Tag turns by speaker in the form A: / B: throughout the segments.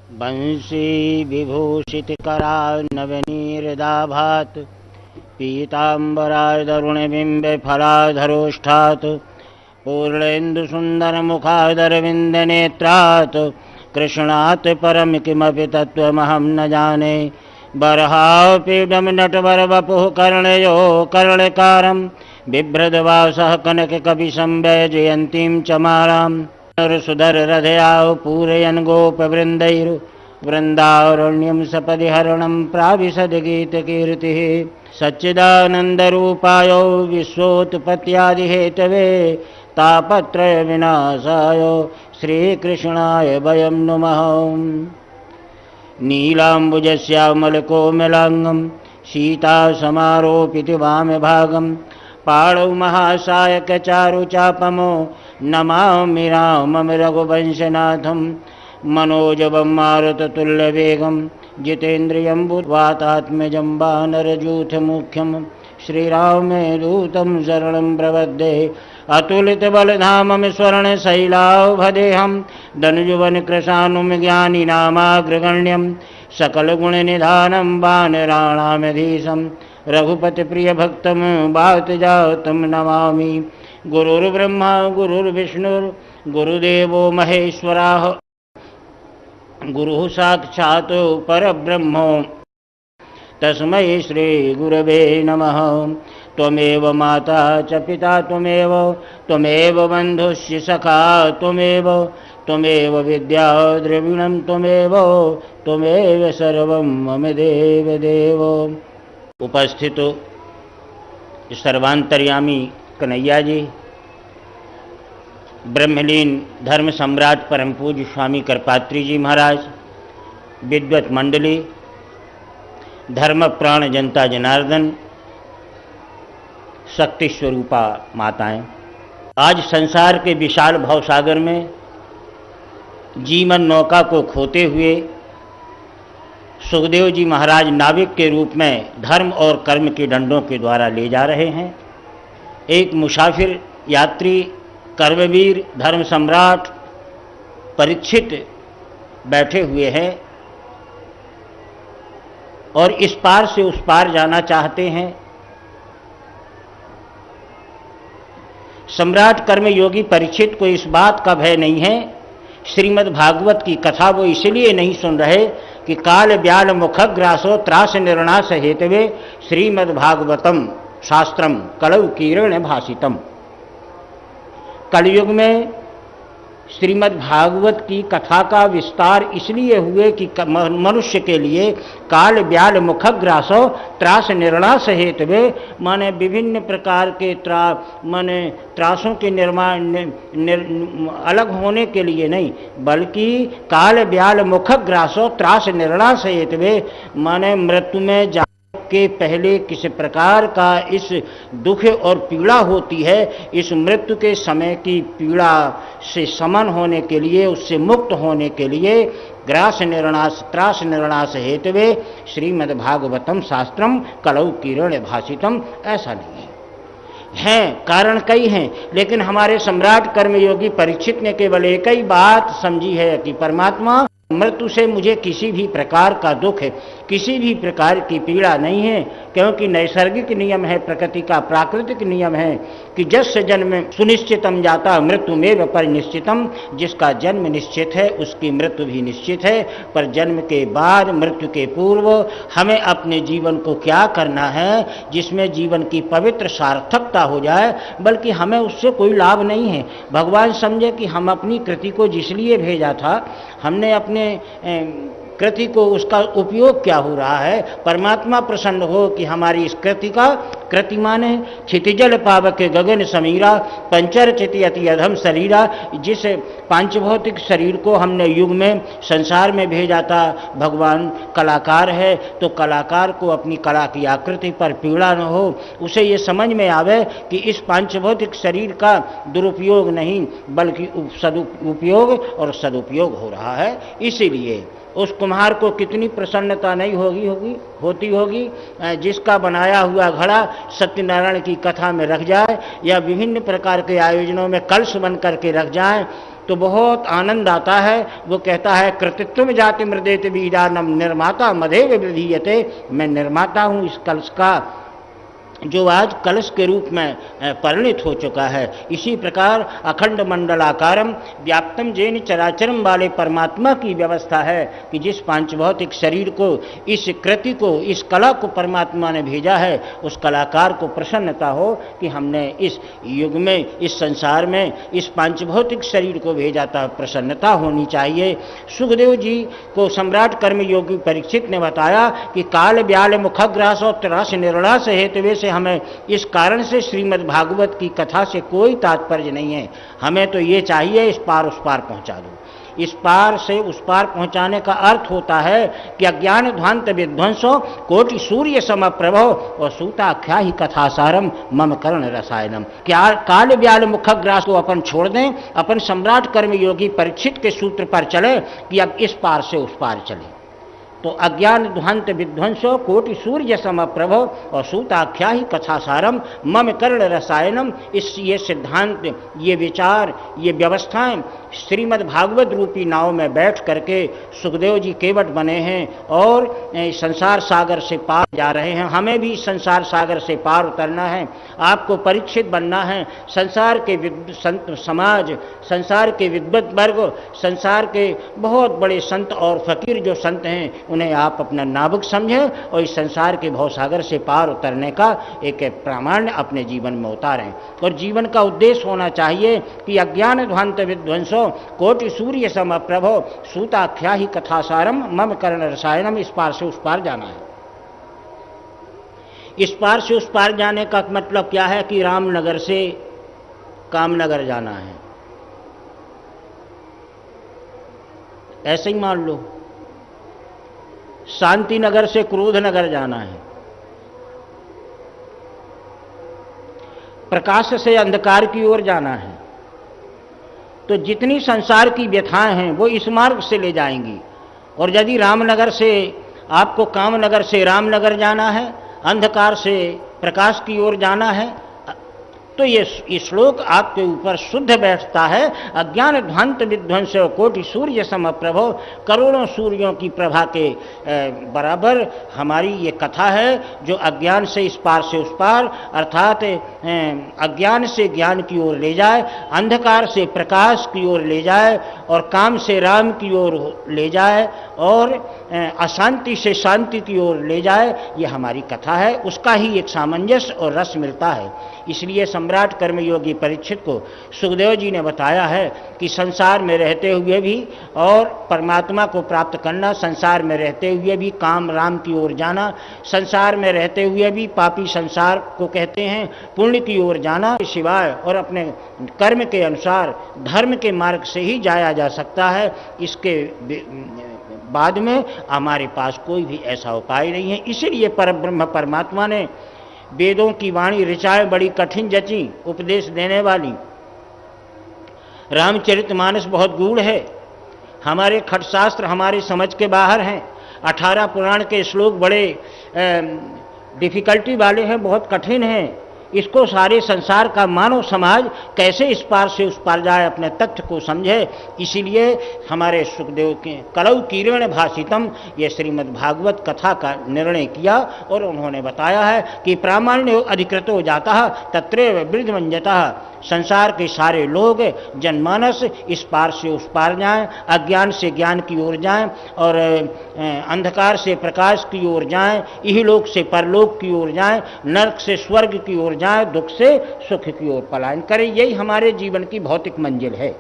A: वंशी विभूषितकरान्नवनीरदाभात् पीताम्बरादरुणबिम्बे फलाधरोष्ठात् पूर्णेन्दुसुन्दरमुखादरविन्दनेत्रात् कृष्णात् परं किमपि तत्त्वमहं न जाने। बर्हापीडं नटवरवपुः कर्णयो कर्णकारं बिभ्रद्वासः कनककपिसंवैजयन्तीं च मालाम् सुधररथयाः पूरयन् गोपवृन्दैर्वृन्दारण्यं सपदि हरणं प्राविशद्गीतकीर्तिः। सच्चिदानन्दरूपाय विश्वोत्पत्त्यादिहेतवे तापत्रयविनाशाय श्रीकृष्णाय वयं नुमः। नीलाम्बुजश्यामलकोमलाङ्गं सीतासमारोपित वामभागं पाणौ महासायकचारुचापमो नमामि रामं रघुवंशनाथं। मनोजवं मारुततुल्यवेगं जितेन्द्रियं बुद्ध्वातात्मजं वानरयूथमुख्यं श्रीरामदूतं शरणं प्रपद्ये। अतुलितबलधामं स्वर्णशैलाभदेहं धनुजुवनकृशानुं ज्ञानिनामाग्रगण्यं सकलगुणनिधानं वानराणामधीशं रघुपतिप्रियभक्तं वातजातं नमामि। गुरुर्ब्रह्मा गुरुर्विष्णुर्गुरुदेवो महेश्वरः गुरुः साक्षात् परब्रह्म तस्मै श्रीगुरवे नमः। त्वमेव माता च पिता त्वमेव बन्धुश्च सखा त्वमेव विद्या द्रविणं त्वमेव सर्वं मम देव। उपस्थित सर्वांतर्यामी कन्हैया जी, ब्रह्मलीन धर्म सम्राट परम पूज्य स्वामी करपात्री जी महाराज, विद्वत मंडली, धर्म प्राण जनता जनार्दन, शक्ति स्वरूपा माताएं, आज संसार के विशाल भवसागर में जीवन नौका को खोते हुए सुखदेव जी महाराज नाविक के रूप में धर्म और कर्म के डंडों के द्वारा ले जा रहे हैं। एक मुसाफिर यात्री कर्मवीर धर्म सम्राट परीक्षित बैठे हुए हैं और इस पार से उस पार जाना चाहते हैं। सम्राट कर्मयोगी परीक्षित को इस बात का भय नहीं है। श्रीमद् भागवत की कथा वो इसलिए नहीं सुन रहे कि काल ब्याल मुखग्रासो त्रास निर्णास हेतवे श्रीमद् भागवतम शास्त्रम कलौ कीर्ण भाषितम। कलयुग में श्रीमद् भागवत की कथा का विस्तार इसलिए हुए कि मनुष्य के लिए काल ब्याल मुखग्रासो त्रास निर्णास हेतवे, माने विभिन्न प्रकार के त्रासों के निर्माण अलग होने के लिए नहीं, बल्कि काल ब्याल मुखग्रासो त्रास निर्णास हेतवे, माने मृत्यु में जा के पहले किस प्रकार का इस दुख और पीड़ा होती है, इस मृत्यु के समय की पीड़ा से समन होने के लिए, उससे मुक्त होने के लिए ग्रास निर्णास त्रास निर्णास हेतवे श्रीमद् भागवतम शास्त्रम कलौ कीर्ण भाषितम। ऐसा नहीं है कारण कई हैं, लेकिन हमारे सम्राट कर्मयोगी परीक्षित ने केवल एक ही बात समझी है कि परमात्मा मृत्यु से मुझे किसी भी प्रकार का दुख है, किसी भी प्रकार की पीड़ा नहीं है, क्योंकि नैसर्गिक नियम है, प्रकृति का प्राकृतिक नियम है कि जस्य जन्म सुनिश्चितम जाता मृत्यु में परिनिश्चितम। जिसका जन्म निश्चित है उसकी मृत्यु भी निश्चित है। पर जन्म के बाद मृत्यु के पूर्व हमें अपने जीवन को क्या करना है जिसमें जीवन की पवित्र सार्थकता हो जाए, बल्कि हमें उससे कोई लाभ नहीं है। भगवान समझे कि हम अपनी कृति को जिसलिए भेजा था, हमने अपने कृति को उसका उपयोग क्या हो रहा है, परमात्मा प्रसन्न हो कि हमारी इस कृति का, कृति माने क्षितिजल पावक गगन समीरा पंचर चिति अति अधम शरीरा। जिस पांचभौतिक शरीर को हमने युग में संसार में भेजा था, भगवान कलाकार है तो कलाकार को अपनी कला की आकृति पर पीड़ा न हो, उसे ये समझ में आवे कि इस पांचभौतिक शरीर का दुरुपयोग नहीं बल्कि उपयोग और सदुपयोग हो रहा है। इसीलिए उस कुम्हार को कितनी प्रसन्नता नहीं होती होगी जिसका बनाया हुआ घड़ा सत्यनारायण की कथा में रख जाए या विभिन्न प्रकार के आयोजनों में कलश बन करके रख जाए तो बहुत आनंद आता है। वो कहता है कृतित्व जाति मृदेत बीजानम निर्माता मधेव विधीयते, मैं निर्माता हूँ इस कलश का जो आज कलश के रूप में परिणित हो चुका है। इसी प्रकार अखंड मंडलाकारम व्याप्तम जैन चराचरम वाले परमात्मा की व्यवस्था है कि जिस पांचभौतिक शरीर को, इस कृति को, इस कला को परमात्मा ने भेजा है, उस कलाकार को प्रसन्नता हो कि हमने इस युग में, इस संसार में इस पांचभौतिक शरीर को भेजा था, प्रसन्नता होनी चाहिए। सुखदेव जी को सम्राट कर्मयोगी परीक्षित ने बताया कि काल ब्याल मुखग्रास और त्रास निर्णास हेतु से हमें इस कारण से श्रीमद् भागवत की कथा से कोई तात्पर्य नहीं है, हमें तो ये चाहिए इस पार उस पार पहुंचा दो। इस पार से उस पार पहुंचाने का अर्थ होता है कि अज्ञान ध्वांत विध्वंसो कोटि सूर्य समप्रभो और सूताख्या ही कथासारम मम कर्ण रसायनम। क्या काल ब्याल मुखग्रास को अपन छोड़ दें, अपन सम्राट कर्मयोगी परीक्षित के सूत्र पर चले कि अब इस पार से उस पार चले। तो अज्ञान ध्वांत विध्वंसो कोटि सूर्य समप्रभो और सूताख्या ही कथासारम मम कर्ण रसायनम। ये सिद्धांत, ये विचार, ये व्यवस्थाएं श्रीमद् भागवत रूपी नाव में बैठ करके सुखदेव जी केवट बने हैं और संसार सागर से पार जा रहे हैं। हमें भी संसार सागर से पार उतरना है, आपको परीक्षित बनना है। संसार के संत समाज, संसार के विद्वत वर्ग, संसार के बहुत बड़े संत और फकीर जो संत हैं, उन्हें आप अपना नाविक समझें और इस संसार के भवसागर से पार उतरने का एक प्रामाण्य अपने जीवन में उतारें। और जीवन का उद्देश्य होना चाहिए कि अज्ञान ध्वांत विध्वंसो कोटि सूर्य समप्रभो सूताख्या ही कथासारम मम कर्ण रसायनम। इस पार से उस पार जाना है। इस पार से उस पार जाने का मतलब क्या है कि रामनगर से कामनगर जाना है, ऐसे ही मान लो। शांति नगर से क्रोध नगर जाना है, प्रकाश से अंधकार की ओर जाना है। तो जितनी संसार की व्यथाएं हैं वो इस मार्ग से ले जाएंगी। और यदि रामनगर से आपको कामनगर से रामनगर जाना है, अंधकार से प्रकाश की ओर जाना है, तो ये श्लोक आपके ऊपर शुद्ध बैठता है। अज्ञान ध्वांत विध्वंस कोटि सूर्य समप्रभो, करोड़ों सूर्यों की प्रभा के बराबर हमारी ये कथा है जो अज्ञान से इस पार से उस पार, अर्थात अज्ञान से ज्ञान की ओर ले जाए, अंधकार से प्रकाश की ओर ले जाए और काम से राम की ओर ले जाए और अशांति से शांति की ओर ले जाए। ये हमारी कथा है, उसका ही एक सामंजस्य और रस मिलता है। इसलिए सम्राट कर्मयोगी परीक्षित को सुखदेव जी ने बताया है कि संसार में रहते हुए भी और परमात्मा को प्राप्त करना, संसार में रहते हुए भी काम राम की ओर जाना, संसार में रहते हुए भी पापी संसार को कहते हैं पुण्य की ओर जाना सिवाय और अपने कर्म के अनुसार धर्म के मार्ग से ही जाया जा सकता है। इसके बाद में हमारे पास कोई भी ऐसा उपाय नहीं है। इसीलिए परब्रह्म परमात्मा ने वेदों की वाणी ऋचाएं बड़ी कठिन जची, उपदेश देने वाली। रामचरितमानस बहुत गूढ़ है, हमारे खटशास्त्र हमारे समझ के बाहर हैं। 18 पुराण के श्लोक बड़े डिफिकल्टी वाले हैं, बहुत कठिन हैं। इसको सारे संसार का मानव समाज कैसे इस पार से उस पार जाए, अपने तथ्य को समझे। इसीलिए हमारे सुखदेव के कलौ किरण भाषितम, ये श्रीमद् भागवत कथा का निर्णय किया और उन्होंने बताया है कि प्रामाण्य अधिकृतो जाता तत्रैव वृद्धमंजतः। संसार के सारे लोग जनमानस इस पार से उस पार जाएं, अज्ञान से ज्ञान की ओर जाएं और अंधकार से प्रकाश की ओर जाएं, इहलोक से परलोक की ओर जाएं, नरक से स्वर्ग की ओर जाएं, दुख से सुख की ओर पलायन करें। यही हमारे जीवन की भौतिक मंजिल है।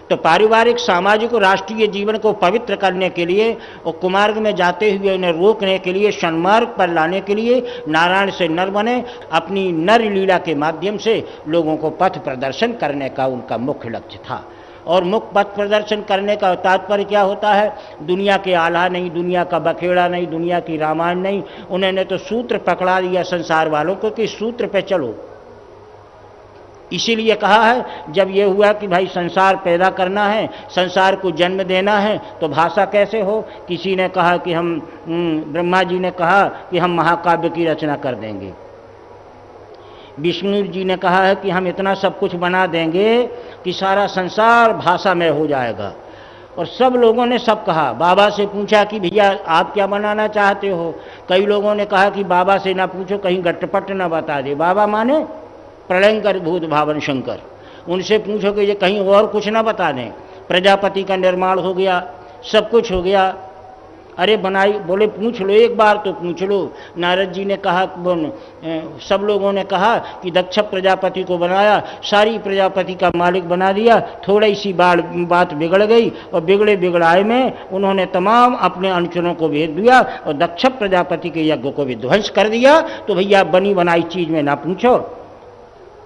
A: तो पारिवारिक, सामाजिक और राष्ट्रीय जीवन को पवित्र करने के लिए और कुमार्ग में जाते हुए उन्हें रोकने के लिए, सन्मार्ग पर लाने के लिए नारायण से नर बने, अपनी नर लीला के माध्यम से लोगों को पथ प्रदर्शन करने का उनका मुख्य लक्ष्य था। और मुख्य पथ प्रदर्शन करने का तात्पर्य क्या होता है? दुनिया के आल्हा नहीं, दुनिया का बखेड़ा नहीं, दुनिया की रामायण नहीं। उन्होंने तो सूत्र पकड़ा दिया संसार वालों को कि सूत्र पे चलो। इसीलिए कहा है जब ये हुआ कि भाई संसार पैदा करना है, संसार को जन्म देना है, तो भाषा कैसे हो? किसी ने कहा कि हम ब्रह्मा जी ने कहा कि हम महाकाव्य की रचना कर देंगे। विष्णु जी ने कहा है कि हम इतना सब कुछ बना देंगे कि सारा संसार भाषामय हो जाएगा। और सब लोगों ने सब कहा। बाबा से पूछा कि भैया आप क्या बनाना चाहते हो? कई लोगों ने कहा कि बाबा से ना पूछो, कहीं गट्टपट ना बता दे। बाबा माने प्रलयंकर भूत भावन शंकर। उनसे पूछो कि ये कहीं और कुछ ना बता दें। प्रजापति का निर्माण हो गया, सब कुछ हो गया। अरे बनाई, बोले पूछ लो, एक बार तो पूछ लो। नारद जी ने कहा, सब लोगों ने कहा कि दक्ष प्रजापति को बनाया, सारी प्रजापति का मालिक बना दिया। थोड़ी सी बात बिगड़ गई और बिगड़े बिगड़ाए में उन्होंने तमाम अपने अनुचरों को भेज दिया और दक्ष प्रजापति के यज्ञ को विध्वंस कर दिया। तो भैया बनी बनाई चीज में ना पूछो।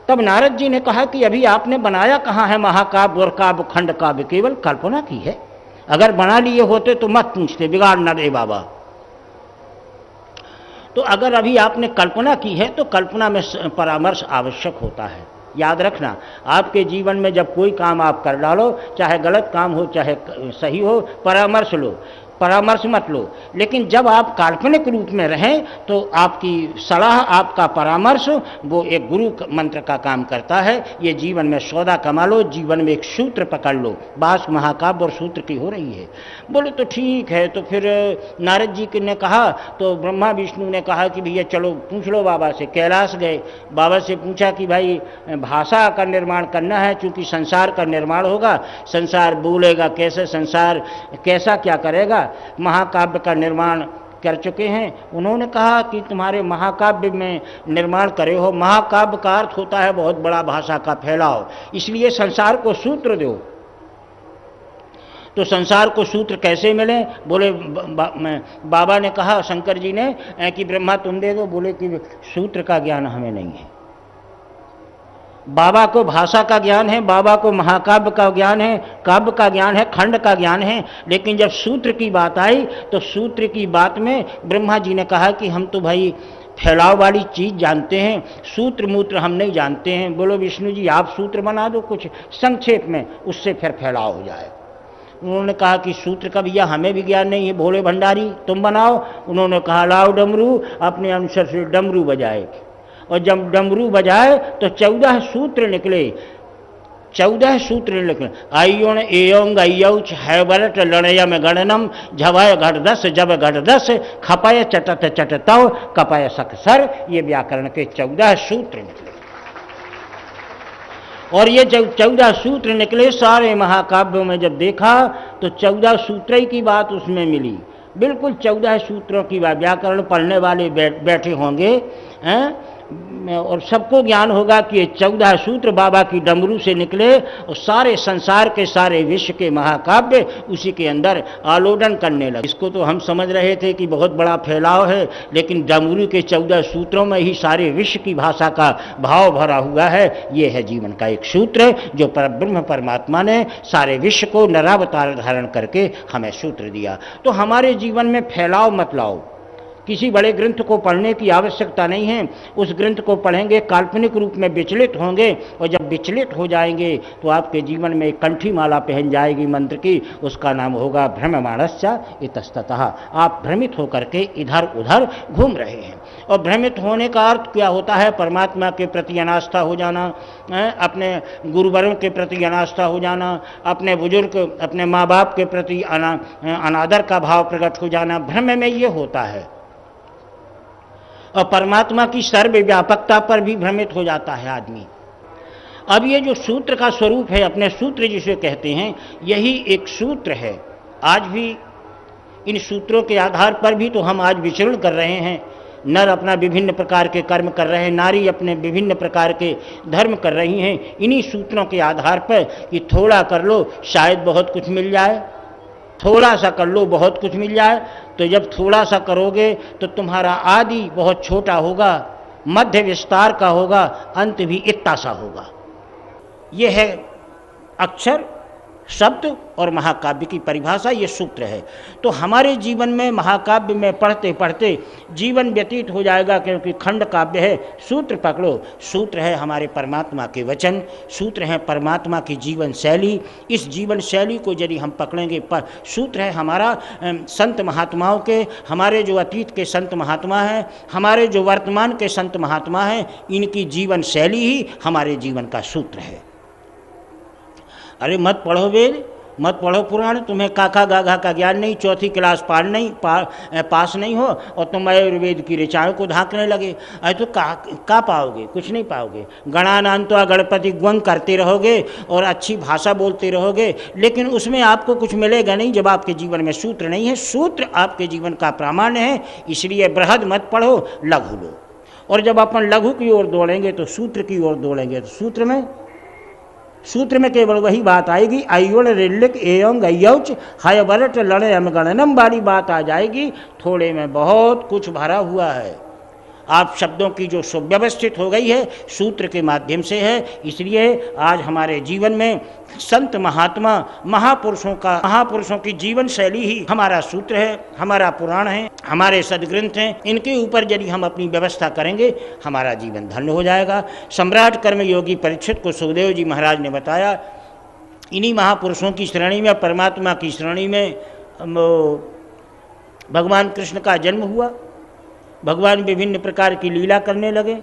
A: तब नारद जी ने कहा कि अभी आपने बनाया कहाँ है महाकाव्य और काव्य खंड काव्य, केवल कल्पना की है। अगर बना लिए होते तो मत पूछते, बिगाड़ न दे बाबा। तो अगर अभी आपने कल्पना की है तो कल्पना में परामर्श आवश्यक होता है। याद रखना, आपके जीवन में जब कोई काम आप कर डालो, चाहे गलत काम हो चाहे सही हो, परामर्श लो, परामर्श मत लो। लेकिन जब आप काल्पनिक रूप में रहें तो आपकी सलाह, आपका परामर्श वो एक गुरु मंत्र का काम करता है। ये जीवन में सौदा कमा लो, जीवन में एक सूत्र पकड़ लो। बात महाकाव्य और सूत्र की हो रही है। बोले तो ठीक है। तो फिर नारद जी ने कहा, तो ब्रह्मा विष्णु ने कहा कि भैया चलो पूछ लो बाबा से। कैलाश गए, बाबा से पूछा कि भाई भाषा का निर्माण करना है, चूँकि संसार का निर्माण होगा, संसार बोलेगा कैसे, संसार कैसा क्या करेगा। महाकाव्य का निर्माण कर चुके हैं। उन्होंने कहा कि तुम्हारे महाकाव्य में निर्माण करे हो। महाकाव्य का अर्थ होता है बहुत बड़ा भाषा का फैलाव, इसलिए संसार को सूत्र दो। तो संसार को सूत्र कैसे मिले? बोले बाबा ने कहा, शंकर जी ने, कि ब्रह्मा तुम दे दो। बोले कि सूत्र का ज्ञान हमें नहीं है। बाबा को भाषा का ज्ञान है, बाबा को महाकाव्य का ज्ञान है, काव्य का ज्ञान है, खंड का ज्ञान है। लेकिन जब सूत्र की बात आई तो सूत्र की बात में ब्रह्मा जी ने कहा कि हम तो भाई फैलाव वाली चीज़ जानते हैं, सूत्र मूत्र हम नहीं जानते हैं। बोलो विष्णु जी आप सूत्र बना दो कुछ संक्षेप में, उससे फिर फैलाव हो जाए। उन्होंने कहा कि सूत्र का भैया हमें भी ज्ञान नहीं है, भोले भंडारी तुम बनाओ। उन्होंने कहा लाओ डमरू। अपने अनुसार से डमरू बजाए और जब डमरू बजाए तो 14 सूत्र निकले। 14 सूत्र निकले। आयोण एयोंग अयौच हैवरट लड़यम गणनम झवय घट 10 जब घट 10 खपय चटत चटतव कपय सकसर। ये व्याकरण के 14 सूत्र निकले। और ये जब 14 सूत्र निकले सारे महाकाव्यों में जब देखा तो 14 सूत्र की बात उसमें मिली। बिल्कुल 14 सूत्रों की बात। व्याकरण पढ़ने वाले बैठे होंगे हैं और सबको ज्ञान होगा कि ये 14 सूत्र बाबा की डमरू से निकले और सारे संसार के सारे विश्व के महाकाव्य उसी के अंदर आलोडन करने लगे। इसको तो हम समझ रहे थे कि बहुत बड़ा फैलाव है, लेकिन डमरू के 14 सूत्रों में ही सारे विश्व की भाषा का भाव भरा हुआ है। ये है जीवन का एक सूत्र जो परब्रह्म परमात्मा ने सारे विश्व को नरावतार धारण करके हमें सूत्र दिया। तो हमारे जीवन में फैलाव मत लाओ। किसी बड़े ग्रंथ को पढ़ने की आवश्यकता नहीं है। उस ग्रंथ को पढ़ेंगे, काल्पनिक रूप में विचलित होंगे और जब विचलित हो जाएंगे तो आपके जीवन में एक कंठी माला पहन जाएगी मंत्र की। उसका नाम होगा भ्रममाणस्य इतस्ततः। आप भ्रमित होकर के इधर उधर घूम रहे हैं। और भ्रमित होने का अर्थ क्या होता है? परमात्मा के प्रति अनास्था हो जाना, अपने गुरुवरों के प्रति अनास्था हो जाना, अपने बुजुर्ग अपने माँ बाप के प्रति अनादर का भाव प्रकट हो जाना। भ्रम में ये होता है। और परमात्मा की सर्वव्यापकता पर भी भ्रमित हो जाता है आदमी। अब ये जो सूत्र का स्वरूप है, अपने सूत्र जिसे कहते हैं, यही एक सूत्र है। आज भी इन सूत्रों के आधार पर भी तो हम आज विचरण कर रहे हैं। नर अपना विभिन्न प्रकार के कर्म कर रहे हैं, नारी अपने विभिन्न प्रकार के धर्म कर रही हैं, इन्हीं सूत्रों के आधार पर कि थोड़ा कर लो शायद बहुत कुछ मिल जाए, थोड़ा सा कर लो बहुत कुछ मिल जाए। तो जब थोड़ा सा करोगे तो तुम्हारा आदि बहुत छोटा होगा, मध्य विस्तार का होगा, अंत भी इतना सा होगा। ये है अक्षर शब्द और महाकाव्य की परिभाषा ये सूत्र है। तो हमारे जीवन में महाकाव्य में पढ़ते पढ़ते जीवन व्यतीत हो जाएगा, क्योंकि खंड काव्य है। सूत्र पकड़ो, सूत्र है हमारे परमात्मा के वचन, सूत्र है परमात्मा की जीवन शैली। इस जीवन शैली को यदि हम पकड़ेंगे, सूत्र है हमारा संत महात्माओं के, हमारे जो अतीत के संत महात्मा हैं, हमारे जो वर्तमान के संत महात्मा हैं, इनकी जीवन शैली ही हमारे जीवन का सूत्र है। अरे मत पढ़ो वेद, मत पढ़ो पुराण, तुम्हें काका गाघा का ज्ञान नहीं, चौथी क्लास पास नहीं हो और तुम आयुर्वेद की ऋचाओं को धांकने लगे। अरे तो का पाओगे? कुछ नहीं पाओगे। गणानान्त्वा गणपति ग्वं करते रहोगे और अच्छी भाषा बोलते रहोगे, लेकिन उसमें आपको कुछ मिलेगा नहीं जब आपके जीवन में सूत्र नहीं है। सूत्र आपके जीवन का प्रामाण्य है। इसलिए बृहद मत पढ़ो, लघु लो। और जब अपन लघु की ओर दौड़ेंगे तो सूत्र की ओर दौड़ेंगे, तो सूत्र में केवल वही बात आएगी, अयोड़ रिल्लिक एवं गयौच हयवरट लड़े अमगणनम वाली बात आ जाएगी। थोड़े में बहुत कुछ भरा हुआ है। आप शब्दों की जो सुव्यवस्थित हो गई है सूत्र के माध्यम से है। इसलिए आज हमारे जीवन में संत महात्मा महापुरुषों की जीवन शैली ही हमारा सूत्र है, हमारा पुराण है, हमारे सदग्रंथ हैं। इनके ऊपर यदि हम अपनी व्यवस्था करेंगे हमारा जीवन धन्य हो जाएगा। सम्राट कर्मयोगी परीक्षित को सुखदेव जी महाराज ने बताया, इन्हीं महापुरुषों की श्रेणी में, परमात्मा की श्रेणी में भगवान कृष्ण का जन्म हुआ। भगवान विभिन्न प्रकार की लीला करने लगे।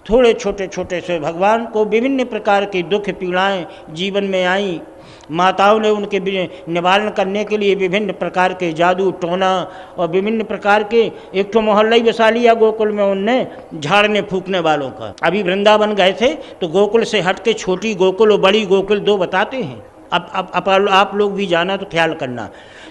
A: थोड़े छोटे से भगवान को विभिन्न प्रकार की दुख पीड़ाएं जीवन में आईं। माताओं ने उनके निवारण करने के लिए विभिन्न प्रकार के जादू टोना और विभिन्न प्रकार के, एक तो मोहल्ला ही बसा लिया गोकुल में उनने झाड़ने फूकने वालों का। अभी वृंदावन गए थे तो गोकुल से हट के छोटी गोकुल और बड़ी गोकुल दो बताते हैं। अब आप लोग भी जाना तो ख्याल करना।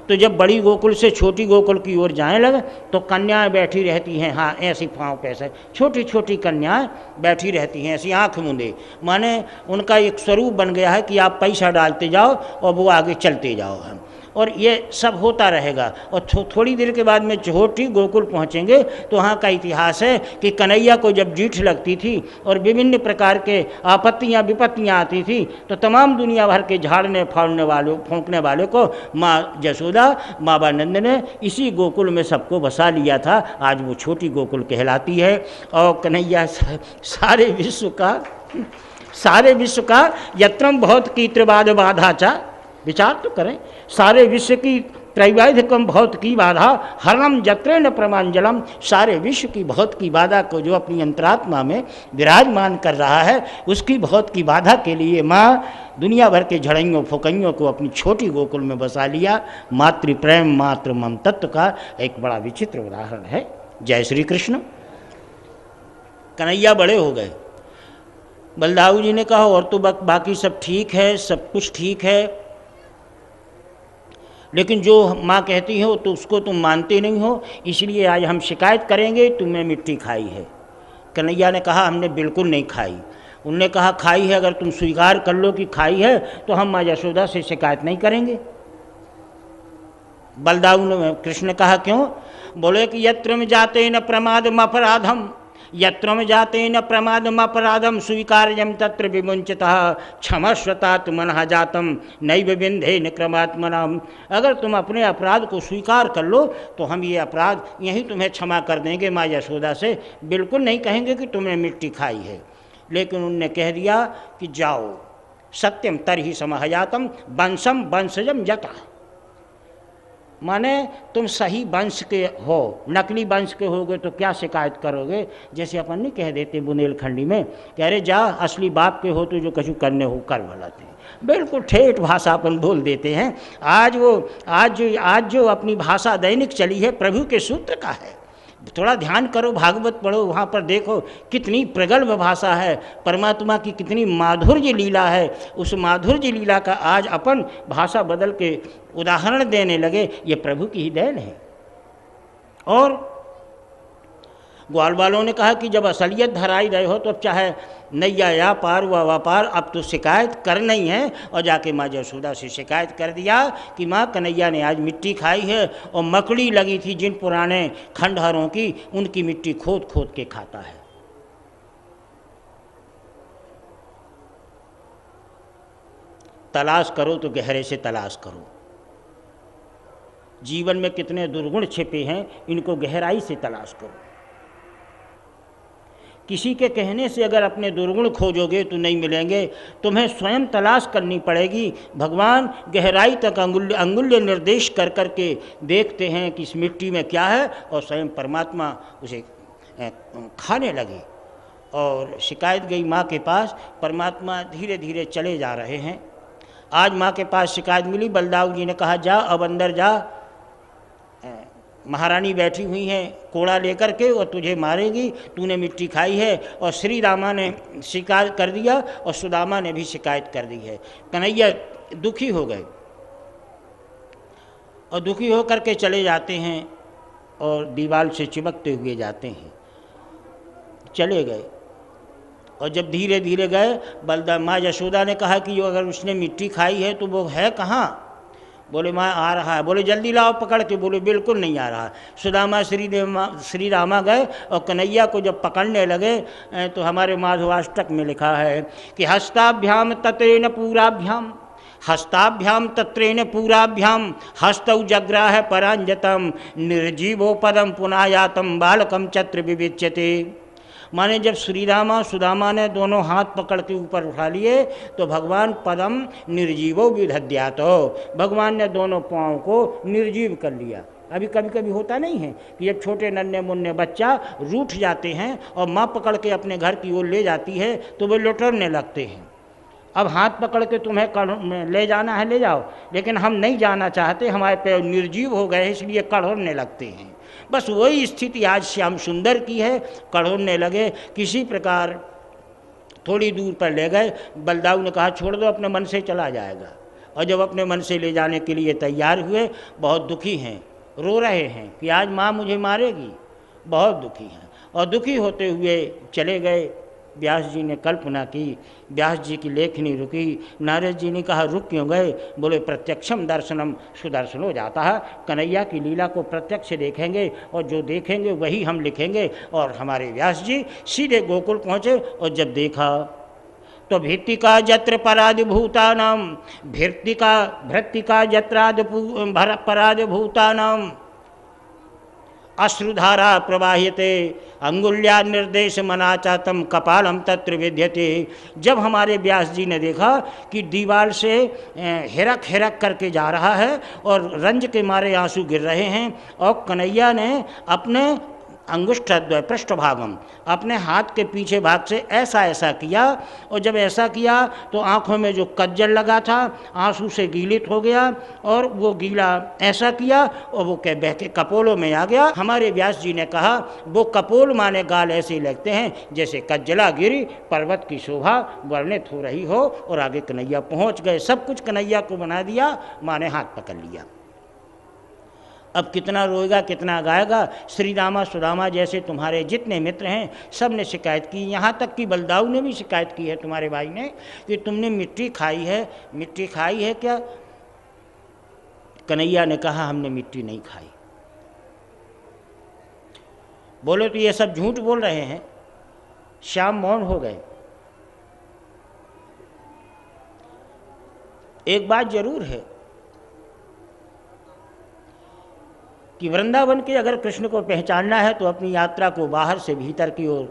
A: तो जब बड़ी गोकुल से छोटी गोकुल की ओर जाने लगे तो कन्याएं बैठी रहती हैं, हाँ ऐसी पाँव पैसे, छोटी छोटी कन्याएं बैठी रहती हैं ऐसी आँख मूंदे। माने उनका एक स्वरूप बन गया है कि आप पैसा डालते जाओ और वो आगे चलते जाओ हम, और ये सब होता रहेगा। और थोड़ी देर के बाद में छोटी गोकुल पहुँचेंगे तो वहाँ का इतिहास है कि कन्हैया को जब जीठ लगती थी और विभिन्न प्रकार के आपत्तियाँ विपत्तियाँ आती थी तो तमाम दुनिया भर के झाड़ने फूंकने वाले को माँ जसोदा, बाबा नंद ने इसी गोकुल में सबको बसा लिया था। आज वो छोटी गोकुल कहलाती है। और कन्हैया सारे विश्व का यत्रम बहुत की त्रिवाद बाधाचा, विचार तो करें, सारे विश्व की त्रैवाधिकम बहुत की बाधा, हरणम जत्रेण प्रमांजलम, सारे विश्व की बहुत की बाधा को जो अपनी अंतरात्मा में विराजमान कर रहा है उसकी बहुत की बाधा के लिए माँ दुनिया भर के झड़इयों फुकइयों को अपनी छोटी गोकुल में बसा लिया। मातृ प्रेम मातृ मम तत्व का एक बड़ा विचित्र उदाहरण है। जय श्री कृष्ण। कन्हैया बड़े हो गए। बलदाऊ जी ने कहा और तो बाकी सब ठीक है, सब कुछ ठीक है, लेकिन जो माँ कहती हो तो उसको तुम मानते नहीं हो, इसलिए आज हम शिकायत करेंगे तुमने मिट्टी खाई है। कन्हैया ने कहा हमने बिल्कुल नहीं खाई। उनने कहा खाई है, अगर तुम स्वीकार कर लो कि खाई है तो हम माँ यशोदा से शिकायत नहीं करेंगे। बलदाऊ ने कृष्ण ने कहा क्यों? बोले कि यत्र में जाते न प्रमादम अपराधम, यत्र में जाते न प्रमादम अपराधम स्वीकार्यम तत्र विमुंचतः क्षमस्वतात मनः जातम नैव विंधे न क्रमात्मनाम। अगर तुम अपने अपराध को स्वीकार कर लो तो हम ये अपराध यहीं तुम्हें क्षमा कर देंगे माँ यशोदा से, बिल्कुल नहीं कहेंगे कि तुमने मिट्टी खाई है। लेकिन उनने कह दिया कि जाओ सत्यम तरहि समहयातम वंशम वंशजम यतः, माने तुम सही वंश के हो, नकली वंश के होगे तो क्या शिकायत करोगे। जैसे अपन नहीं कह देते बुंदेलखंडी में कह रहे जा असली बाप के हो तो जो कछु करने हो कर भलाते, बिल्कुल ठेठ भाषा अपन बोल देते हैं। आज जो अपनी भाषा दैनिक चली है प्रभु के सूत्र का है। थोड़ा ध्यान करो, भागवत पढ़ो, वहाँ पर देखो कितनी प्रगल्भ भाषा है, परमात्मा की कितनी माधुर्य लीला है। उस माधुर्य लीला का आज अपन भाषा बदल के उदाहरण देने लगे, ये प्रभु की ही देन है। और ग्वाल वालों ने कहा कि जब असलियत धराई रहे हो तो अब चाहे नैया या पार व व्यापार, अब तो शिकायत कर नहीं है। और जाके माँ यशोदा से शिकायत कर दिया कि माँ कन्हैया ने आज मिट्टी खाई है और मकड़ी लगी थी जिन पुराने खंडहरों की, उनकी मिट्टी खोद खोद के खाता है। तलाश करो तो गहरे से तलाश करो। जीवन में कितने दुर्गुण छिपे हैं, इनको गहराई से तलाश करो। किसी के कहने से अगर अपने दुर्गुण खोजोगे तो नहीं मिलेंगे, तुम्हें स्वयं तलाश करनी पड़ेगी। भगवान गहराई तक अंगुल्य निर्देश कर करके देखते हैं कि इस मिट्टी में क्या है, और स्वयं परमात्मा उसे खाने लगे। और शिकायत गई माँ के पास, परमात्मा धीरे धीरे चले जा रहे हैं। आज माँ के पास शिकायत मिली, बलदाऊ जी ने कहा जा अब अंदर जा, महारानी बैठी हुई हैं कोड़ा लेकर के और तुझे मारेगी, तूने मिट्टी खाई है। और श्री रामा ने शिकायत कर दिया और सुदामा ने भी शिकायत कर दी है। कन्हैया दुखी हो गए और दुखी होकर के चले जाते हैं और दीवार से चिपकते हुए जाते हैं। चले गए और जब धीरे धीरे गए, बलदाऊ माँ यशोदा ने कहा कि अगर उसने मिट्टी खाई है तो वो है कहाँ? बोले माँ आ रहा है। बोले जल्दी लाओ पकड़ के। बोले बिल्कुल नहीं आ रहा। सुदामा श्री रामा गए और कन्हैया को जब पकड़ने लगे तो हमारे माधवाष्टक में लिखा है कि हस्ताभ्याम तत्रेण पूराभ्याम, हस्ताभ्याम तत्रेण पूराभ्याम हस्तौ जग्राह परांजतम निर्जीवो पदम पुनायातम बालकम चत्र विविच्यते। माने जब श्री रामा सुदामा ने दोनों हाथ पकड़ के ऊपर उठा लिए तो भगवान पदम निर्जीवो विधद्यातो, भगवान ने दोनों पाँव को निर्जीव कर लिया। अभी कभी कभी होता नहीं है कि जब छोटे नन्हे मुन्ने बच्चा रूठ जाते हैं और माँ पकड़ के अपने घर की ओर ले जाती है तो वे लुटरने लगते हैं। अब हाथ पकड़ के तुम्हें ले जाना है ले जाओ, लेकिन हम नहीं जाना चाहते, हमारे पैर निर्जीव हो गए इसलिए कड़ोरने लगते हैं। बस वही स्थिति आज श्याम सुंदर की है, कड़ोरने लगे। किसी प्रकार थोड़ी दूर पर ले गए। बलदाऊ ने कहा छोड़ दो, अपने मन से चला जाएगा। और जब अपने मन से ले जाने के लिए तैयार हुए, बहुत दुखी हैं, रो रहे हैं कि आज माँ मुझे मारेगी, बहुत दुखी हैं। और दुखी होते हुए चले गए। व्यास जी ने कल्पना की, व्यास जी की लेखनी रुकी। नारद जी ने कहा रुक क्यों गए? बोले प्रत्यक्षम दर्शनम सुदर्शन हो जाता है। कन्हैया की लीला को प्रत्यक्ष देखेंगे और जो देखेंगे वही हम लिखेंगे। और हमारे व्यास जी सीधे गोकुल पहुँचे और जब देखा तो भित्तिका जत्र पराद भूतानाम, भृत्तिका जत्राद पराद भूतानाम अश्रुधारा प्रवाह्यते अंगुल्या निर्देश मनाचातम कपालम तत्र विद्यते। जब हमारे व्यास जी ने देखा कि दीवार से हिरक हिरक करके जा रहा है और रंज के मारे आंसू गिर रहे हैं, और कन्हैया ने अपने अंगुष्ठद्वय पृष्ठभागम अपने हाथ के पीछे भाग से ऐसा ऐसा किया। और जब ऐसा किया तो आँखों में जो कज्जल लगा था आंसू से गीलित हो गया, और वो गीला ऐसा किया और वो बह के कपोलों में आ गया। हमारे व्यास जी ने कहा वो कपोल माने गाल ऐसे लगते हैं जैसे कज्जला गिरी पर्वत की शोभा वर्णित हो रही हो। और आगे कन्हैया पहुँच गए, सब कुछ कन्हैया को बना दिया, माँ ने हाथ पकड़ लिया। अब कितना रोएगा कितना गाएगा। श्री रामा सुदामा जैसे तुम्हारे जितने मित्र हैं सब ने शिकायत की, यहाँ तक कि बलदाऊ ने भी शिकायत की है तुम्हारे भाई ने कि तुमने मिट्टी खाई है। मिट्टी खाई है क्या? कन्हैया ने कहा हमने मिट्टी नहीं खाई। बोले तो ये सब झूठ बोल रहे हैं। श्याम मौन हो गए। एक बात जरूर है कि वृंदावन के अगर कृष्ण को पहचानना है तो अपनी यात्रा को बाहर से भीतर की ओर,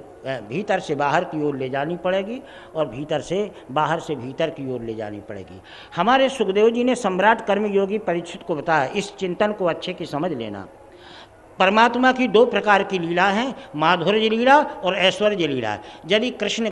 A: भीतर से बाहर की ओर ले जानी पड़ेगी और भीतर से बाहर से भीतर की ओर ले जानी पड़ेगी। हमारे सुखदेव जी ने सम्राट कर्मयोगी परीक्षित को बताया, इस चिंतन को अच्छे की समझ लेना। परमात्मा की दो प्रकार की लीला हैं, माधुर्य लीला और ऐश्वर्य लीला। यदि कृष्ण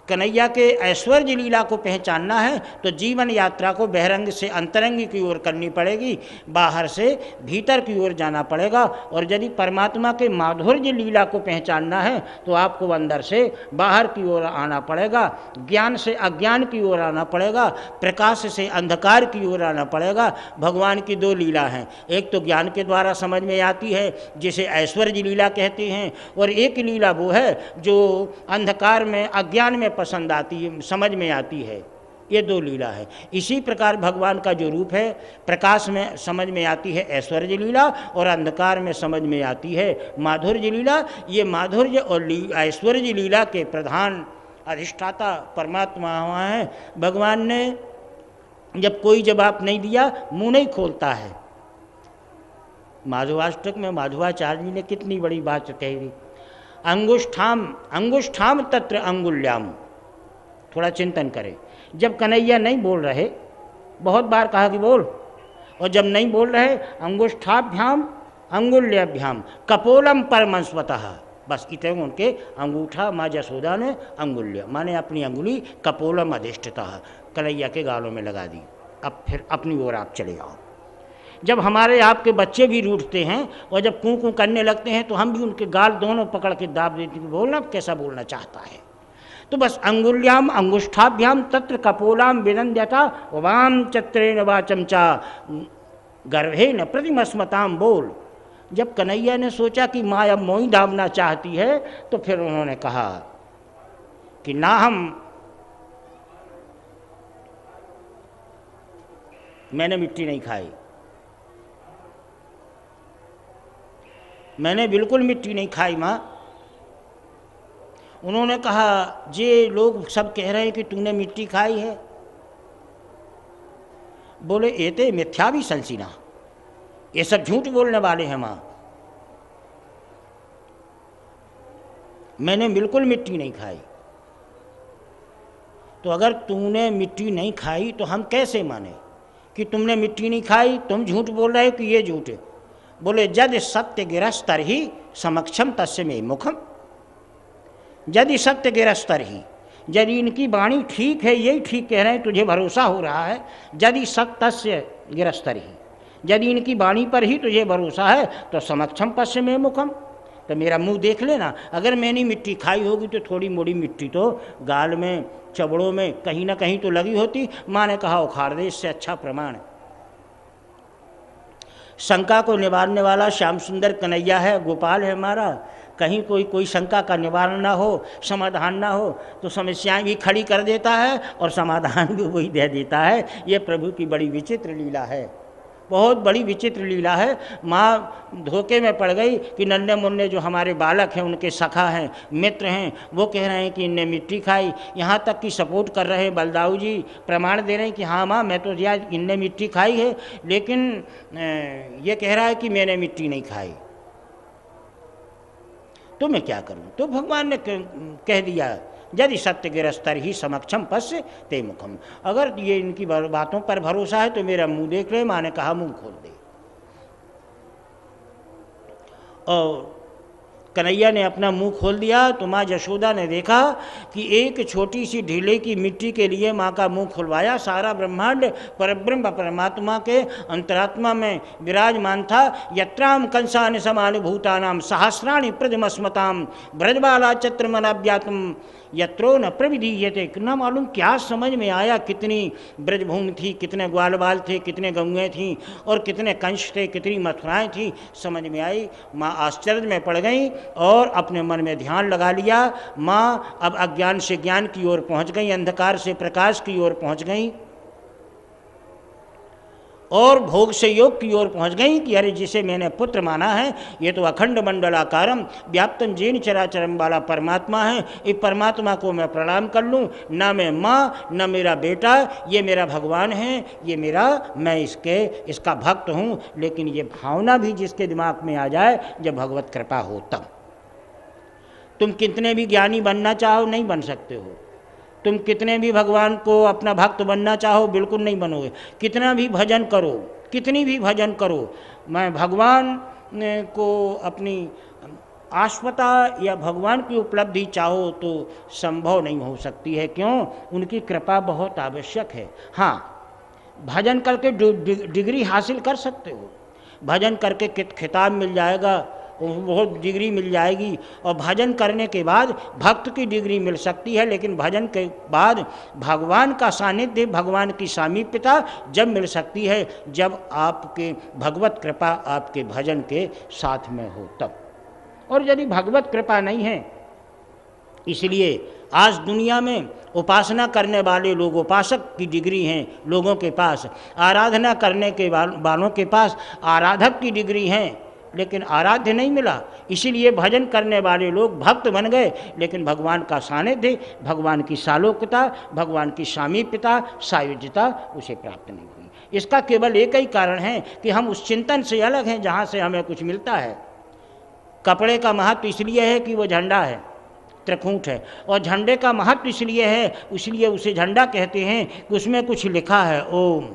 A: कन्हैया के ऐश्वर्य लीला को पहचानना है तो जीवन यात्रा को बहिरंग से अंतरंग की ओर करनी पड़ेगी, बाहर से भीतर की ओर जाना पड़ेगा। और यदि परमात्मा के माधुर्य लीला को पहचानना है तो आपको अंदर से बाहर की ओर आना पड़ेगा, ज्ञान से अज्ञान की ओर आना पड़ेगा, प्रकाश से अंधकार की ओर आना पड़ेगा। भगवान की दो लीला हैं, एक तो ज्ञान के द्वारा समझ में आती है जिसे ऐश्वर्य लीला कहते हैं, और एक लीला वो है जो अंधकार में अज्ञान में पसंद आती है, समझ में आती है। ये दो लीला है। इसी प्रकार भगवान का जो रूप है, प्रकाश में समझ में आती है ऐश्वर्य लीला और अंधकार में समझ में आती है माधुर्य लीला। ये माधुर्य और ऐश्वर्य लीला के प्रधान अधिष्ठाता परमात्मा हुआ है। भगवान ने जब कोई जवाब नहीं दिया, मुंह नहीं खोलता है। माधवाष्टक में माधवाचार्य जी ने कितनी बड़ी बात कही, अंगुष्ठाम तत्र अंगुल्याम। थोड़ा चिंतन करें, जब कन्हैया नहीं बोल रहे, बहुत बार कहा कि बोल, और जब नहीं बोल रहे, अंगुष्ठाभ्याम अंगुल्याभ्याम कपोलम परमस्वतः, बस इतने उनके अंगूठा माँ जसोदा ने अंगुल्य माने अपनी अंगुली कपोलम अधिष्ठिता कन्हैया के गालों में लगा दी। अब फिर अपनी ओर आप चले आओ। जब हमारे आपके बच्चे भी रूठते हैं और जब कूं कूं करने लगते हैं तो हम भी उनके गाल दोनों पकड़ के दाब देते हैं, बोलना कैसा बोलना चाहता है। तो बस अंगुल्याम अंगुष्ठाभ्याम तत्र कपोलाम विनन्द्यता वाम चत्रेण वाचम चा गर्भेन प्रतिमस्मताम बोल। जब कन्हैया ने सोचा कि माँ अब मोई दाबना चाहती है तो फिर उन्होंने कहा कि ना मैंने मिट्टी नहीं खाई, मैंने बिल्कुल मिट्टी नहीं खाई माँ। उन्होंने कहा जे लोग सब कह रहे हैं कि तूने मिट्टी खाई है। बोले एते मिथ्या भी संसीना, ये सब झूठ बोलने वाले हैं माँ, मैंने बिल्कुल मिट्टी नहीं खाई। तो अगर तूने मिट्टी नहीं खाई तो हम कैसे माने कि तुमने मिट्टी नहीं खाई, तुम झूठ बोल रहे हो कि ये झूठ है। बोले जद सत्य गिरस्तर ही समक्षम तस्य में मुखम, यदि सत्य गिरस्तर ही, यदि इनकी वाणी ठीक है, यही ठीक कह रहे हैं, तुझे भरोसा हो रहा है, यदि सत्य गिरस्तर ही, यदि इनकी वाणी पर ही तुझे भरोसा है तो समक्षम पश्य में मुखम, तो मेरा मुंह देख लेना। अगर मैंने मिट्टी खाई होगी तो थोड़ी मोड़ी मिट्टी तो गाल में चबड़ों में कहीं ना कहीं तो लगी होती। माँ ने कहा उखाड़ दे, इससे अच्छा प्रमाण। शंका को निवारने वाला श्याम सुंदर कन्हैया है, गोपाल है हमारा। कहीं कोई शंका का निवारण ना हो, समाधान ना हो तो समस्याएं भी खड़ी कर देता है और समाधान भी वही दे देता है। ये प्रभु की बड़ी विचित्र लीला है, बहुत बड़ी विचित्र लीला है। माँ धोखे में पड़ गई कि नन्हे मुन्ने जो हमारे बालक हैं, उनके सखा हैं, मित्र हैं, वो कह रहे हैं कि इनने मिट्टी खाई। यहाँ तक कि सपोर्ट कर रहे हैं, बलदाऊ जी प्रमाण दे रहे हैं कि हाँ माँ मैं तो यार इनने मिट्टी खाई है, लेकिन ये कह रहा है कि मैंने मिट्टी नहीं खाई। तो मैं क्या करूँ? तो भगवान ने कह दिया यदि सत्य गिरस्तर ही समक्षम पश्य ते मुखम, अगर ये इनकी बातों पर भरोसा है तो मेरा मुंह देख ले। माँ ने कहा मुंह खोल दे। और कन्हैया ने अपना मुंह खोल दिया तो माँ यशोदा ने देखा कि एक छोटी सी ढीले की मिट्टी के लिए माँ का मुंह खुलवाया। सारा ब्रह्मांड परब्रह्म परमात्मा के अंतरात्मा में विराजमान था। यत्राम कंसान समान भूतानाम सहस्राणि प्रजमस्मताम ब्रजबाला चत्रमनाव्यातम यत्रो न प्रविधीयते। न मालूम क्या समझ में आया, कितनी ब्रजभूमि थी, कितने ग्वाल बाल थे, कितने गंगें थीं और कितने कंश थे, कितनी मथुराएँ थीं, समझ में आई। माँ आश्चर्य में पड़ गई और अपने मन में ध्यान लगा लिया। माँ अब अज्ञान से ज्ञान की ओर पहुँच गई, अंधकार से प्रकाश की ओर पहुँच गई और भोग से योग की ओर पहुंच गई कि अरे जिसे मैंने पुत्र माना है ये तो अखंड मंडलाकारम व्याप्तम जेन चराचरम वाला परमात्मा है। इस परमात्मा को मैं प्रणाम कर लूँ, ना मैं माँ न मेरा बेटा, ये मेरा भगवान है, ये मेरा, मैं इसका भक्त हूँ। लेकिन ये भावना भी जिसके दिमाग में आ जाए जब भगवत कृपा हो तब। तुम कितने भी ज्ञानी बनना चाहो नहीं बन सकते हो, तुम कितने भी भगवान को अपना भक्त बनना चाहो बिल्कुल नहीं बनोगे। कितना भी भजन करो, कितनी भी भजन करो, मैं भगवान को अपनी आश्वता या भगवान की उपलब्धि चाहो तो संभव नहीं हो सकती है। क्यों? उनकी कृपा बहुत आवश्यक है। हाँ, भजन करके डिग्री हासिल कर सकते हो, भजन करके खिताब मिल जाएगा, बहुत डिग्री मिल जाएगी और भजन करने के बाद भक्त की डिग्री मिल सकती है। लेकिन भजन के बाद भगवान का सानिध्य, भगवान की सामीप्यता जब मिल सकती है जब आपके भगवत कृपा आपके भजन के साथ में हो तब। और यदि भगवत कृपा नहीं है, इसलिए आज दुनिया में उपासना करने वाले लोग, उपासक की डिग्री हैं लोगों के पास, आराधना करने के वालों के पास आराधक की डिग्री हैं लेकिन आराध्य नहीं मिला। इसीलिए भजन करने वाले लोग भक्त बन गए, लेकिन भगवान का सानिध्य, भगवान की सालोक्यता, भगवान की सामीप्यता, सायुज्यता उसे प्राप्त नहीं हुई। इसका केवल एक ही कारण है कि हम उस चिंतन से अलग हैं जहाँ से हमें कुछ मिलता है। कपड़े का महत्व इसलिए है कि वो झंडा है, त्रिकूट है, और झंडे का महत्व इसलिए है, इसलिए उसे झंडा कहते हैं कि उसमें कुछ लिखा है, ओम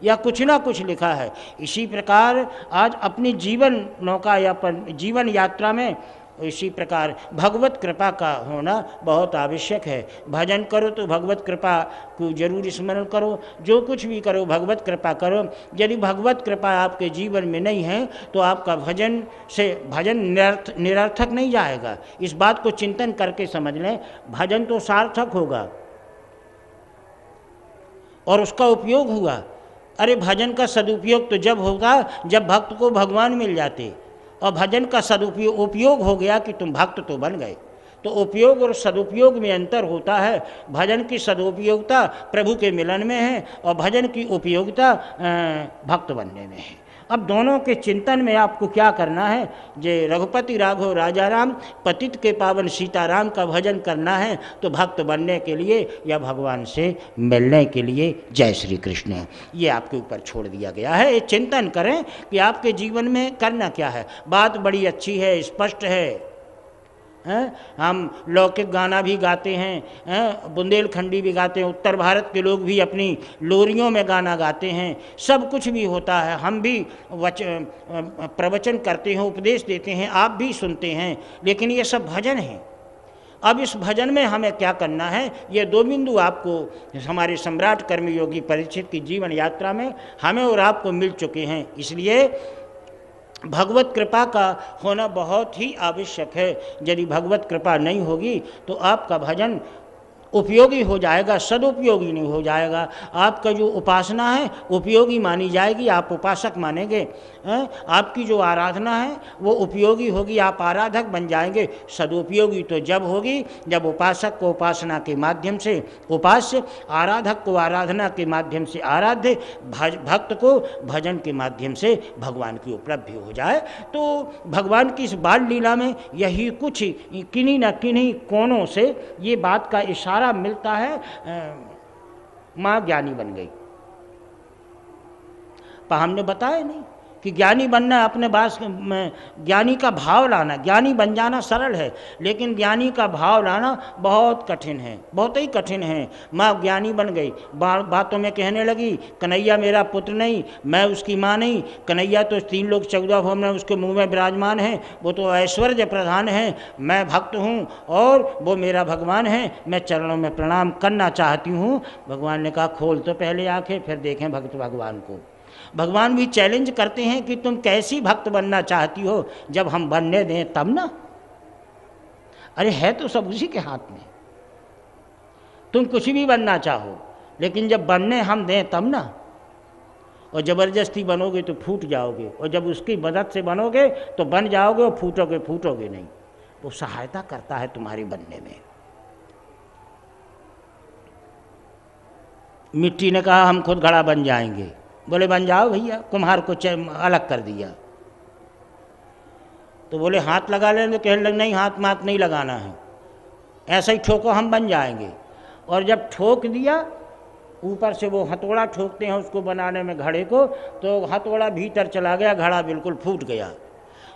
A: या कुछ ना कुछ लिखा है। इसी प्रकार आज अपनी जीवन नौका या जीवन यात्रा में इसी प्रकार भगवत कृपा का होना बहुत आवश्यक है। भजन करो तो भगवत कृपा को जरूर स्मरण करो, जो कुछ भी करो भगवत कृपा करो। यदि भगवत कृपा आपके जीवन में नहीं है तो आपका भजन निरर्थक नहीं जाएगा। इस बात को चिंतन करके समझ लें, भजन तो सार्थक होगा और उसका उपयोग हुआ। अरे भजन का सदुपयोग तो जब होगा जब भक्त को भगवान मिल जाते, और भजन का उपयोग हो गया कि तुम भक्त तो बन गए। तो उपयोग और सदुपयोग में अंतर होता है। भजन की सदुपयोगिता प्रभु के मिलन में है और भजन की उपयोगिता भक्त बनने में है। अब दोनों के चिंतन में आपको क्या करना है, जे रघुपति राघव राजा राम, पतित के पावन सीताराम का भजन करना है तो भक्त बनने के लिए या भगवान से मिलने के लिए जय श्री कृष्ण, ये आपके ऊपर छोड़ दिया गया है। ये चिंतन करें कि आपके जीवन में करना क्या है। बात बड़ी अच्छी है, स्पष्ट है। हम लौकिक गाना भी गाते हैं, बुंदेलखंडी भी गाते हैं, उत्तर भारत के लोग भी अपनी लोरियों में गाना गाते हैं, सब कुछ भी होता है। हम भी प्रवचन करते हैं, उपदेश देते हैं, आप भी सुनते हैं, लेकिन ये सब भजन है। अब इस भजन में हमें क्या करना है, ये दो बिंदु आपको हमारे सम्राट कर्मयोगी परीक्षित की जीवन यात्रा में हमें और आपको मिल चुके हैं। इसलिए भगवत कृपा का होना बहुत ही आवश्यक है। यदि भगवत कृपा नहीं होगी तो आपका भजन उपयोगी हो जाएगा, सदुपयोगी नहीं हो जाएगा। आपका जो उपासना है उपयोगी मानी जाएगी, आप उपासक मानेंगे। आपकी जो आराधना है वो उपयोगी होगी, आप आराधक बन जाएंगे। सदुपयोगी तो जब होगी जब उपासक को उपासना के माध्यम से उपास्य, आराधक को आराधना के माध्यम से आराध्य, भक्त को भजन के माध्यम से भगवान की उपलब्धि हो जाए। तो भगवान की इस बाल लीला में यही कुछ किन्हीं न किन्हीं कोणों से ये बात का इशारा मिलता है। माँ ज्ञानी बन गई, पर हमने बताया नहीं कि ज्ञानी बनना अपने पास में ज्ञानी का भाव लाना, ज्ञानी बन जाना सरल है, लेकिन ज्ञानी का भाव लाना बहुत कठिन है, बहुत ही कठिन है। माँ ज्ञानी बन गई, बातों में कहने लगी कन्हैया मेरा पुत्र नहीं, मैं उसकी माँ नहीं। कन्हैया तो 3 लोग 14 भवन में उसके मुँह में विराजमान है, वो तो ऐश्वर्य प्रधान है। मैं भक्त हूँ और वो मेरा भगवान है, मैं चरणों में प्रणाम करना चाहती हूँ। भगवान ने कहा खोल तो पहले आंखें, फिर देखें भक्त भगवान को। भगवान भी चैलेंज करते हैं कि तुम कैसी भक्त बनना चाहती हो, जब हम बनने दें तब ना। अरे है तो सब उसी के हाथ में, तुम कुछ भी बनना चाहो, लेकिन जब बनने हम दें तब ना। और ज़बरदस्ती बनोगे तो फूट जाओगे, और जब उसकी मदद से बनोगे तो बन जाओगे, और फूटोगे नहीं। वो सहायता करता है तुम्हारे बनने में। मिट्टी ने कहा हम खुद घड़ा बन जाएंगे, बोले बन जाओ भैया, कुम्हार को अलग कर दिया। तो बोले हाथ लगा लें, तो कहने लगे नहीं हाथ माथ नहीं लगाना है, ऐसा ही ठोको हम बन जाएंगे। और जब ठोक दिया, ऊपर से वो हथौड़ा ठोकते हैं उसको बनाने में घड़े को, तो हथौड़ा भीतर चला गया, घड़ा बिल्कुल फूट गया।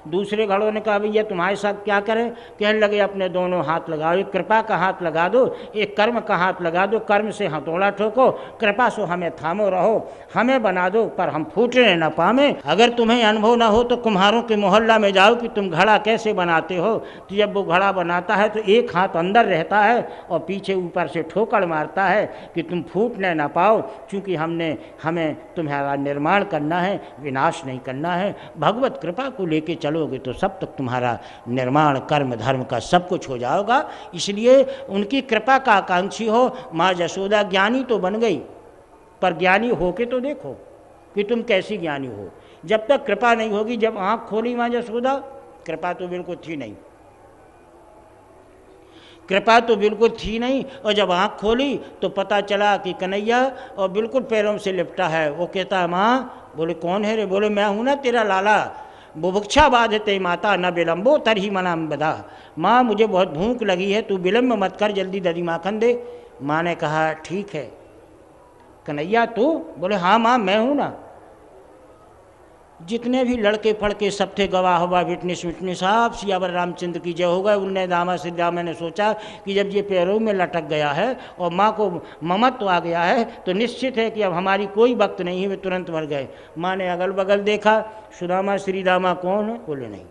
A: दूसरे घड़ों ने कहा भैया तुम्हारे साथ क्या करें, कहने लगे अपने दोनों हाथ लगाओ, एक कृपा का हाथ लगा दो, एक कर्म का हाथ लगा दो, कर्म से हथौड़ा ठोको, कृपा से हमें थामो रहो, हमें बना दो पर हम फूटने न पावे। अगर तुम्हें अनुभव ना हो तो कुम्हारों के मोहल्ला में जाओ कि तुम घड़ा कैसे बनाते हो। तो जब वो घड़ा बनाता है तो एक हाथ अंदर रहता है और पीछे ऊपर से ठोकर मारता है कि तुम फूटने ना पाओ, क्योंकि हमें तुम्हारा निर्माण करना है, विनाश नहीं करना है। भगवत कृपा को लेके चलोगे तो सब तक तुम्हारा निर्माण कर्म धर्म का सब कुछ हो जाएगा। इसलिए उनकी कृपा का आकांक्षी हो। माँ यशोदा ज्ञानी तो बन गई, पर ज्ञानी होके तो देखो कि तुम कैसी ज्ञानी हो। जब तक कृपा नहीं होगी, जब आँख खोली माँ यशोदा, कृपा तो बिल्कुल थी नहीं, कृपा तो बिल्कुल थी नहीं। और जब आँख खोली तो पता चला कि कन्हैया और बिल्कुल पैरों से लिपटा है। वो कहता है माँ, बोले कौन है रे, बोले मैं हूँ ना तेरा लाला, बुभुक्षा बाधते माता न विलंबो तरही मनाम बदा। माँ मुझे बहुत भूख लगी है, तू विलंब मत कर, जल्दी दधी माखन दे। माँ ने कहा ठीक है। कन्हैया तू? बोले हाँ माँ मैं हूँ ना। जितने भी लड़के फड़के सब थे, गवाह हुआ, विटनेस विटनेस, सब सियावर रामचंद्र की जय हो गए। उनने दामा श्री राम ने सोचा कि जब ये पैरों में लटक गया है और माँ को ममत्व आ गया है तो निश्चित है कि अब हमारी कोई वक्त नहीं है। वे तुरंत भर गए। माँ ने अगल बगल देखा, सुदामा श्री दामा कौन है? बोले नहीं।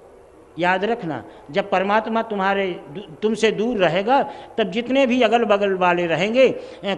A: याद रखना, जब परमात्मा तुमसे दूर रहेगा तब जितने भी अगल बगल वाले रहेंगे,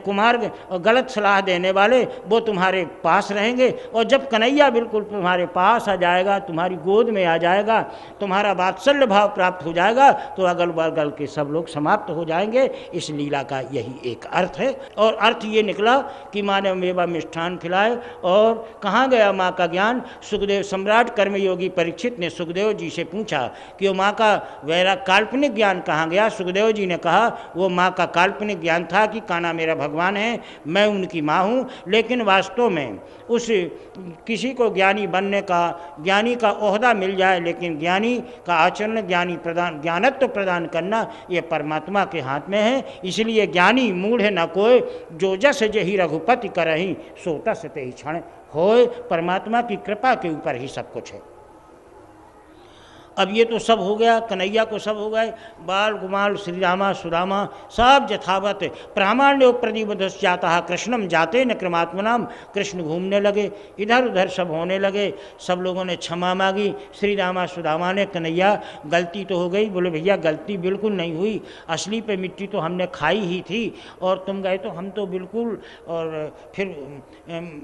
A: कुमार गलत सलाह देने वाले, वो तुम्हारे पास रहेंगे। और जब कन्हैया बिल्कुल तुम्हारे पास आ जाएगा, तुम्हारी गोद में आ जाएगा, तुम्हारा वात्सल्य भाव प्राप्त हो जाएगा, तो अगल बगल के सब लोग समाप्त हो जाएंगे। इस लीला का यही एक अर्थ है। और अर्थ ये निकला कि माँ ने मेवा मिष्ठान खिलाए। और कहाँ गया माँ का ज्ञान? सुखदेव सम्राट कर्मयोगी परीक्षित ने सुखदेव जी से पूछा कि वो माँ का वैरा काल्पनिक ज्ञान कहाँ गया। सुखदेव जी ने कहा वो माँ का काल्पनिक ज्ञान था कि कान्हा मेरा भगवान है, मैं उनकी माँ हूँ। लेकिन वास्तव में उस किसी को ज्ञानी बनने का, ज्ञानी का ओहदा मिल जाए, लेकिन ज्ञानी का आचरण, ज्ञानत्व प्रदान करना ये परमात्मा के हाथ में है। इसलिए ज्ञानी मूढ़ न कोय, जो जस जही रघुपति करही, सो तस तेहि क्षण होय। परमात्मा की कृपा के ऊपर ही सब कुछ है। अब ये तो सब हो गया, कन्हैया को सब हो गए, बाल कुमार श्री रामा सुदामा सब यथावत प्रामाण्य प्रदीपदस जाता कृष्णम जाते न क्रमात्मनाम। कृष्ण घूमने लगे, इधर उधर सब होने लगे। सब लोगों ने क्षमा मांगी। श्री रामा सुदामा ने, कन्हैया गलती तो हो गई। बोले भैया गलती बिल्कुल नहीं हुई, असली पे मिट्टी तो हमने खाई ही थी और तुम गए तो हम तो बिल्कुल, और फिर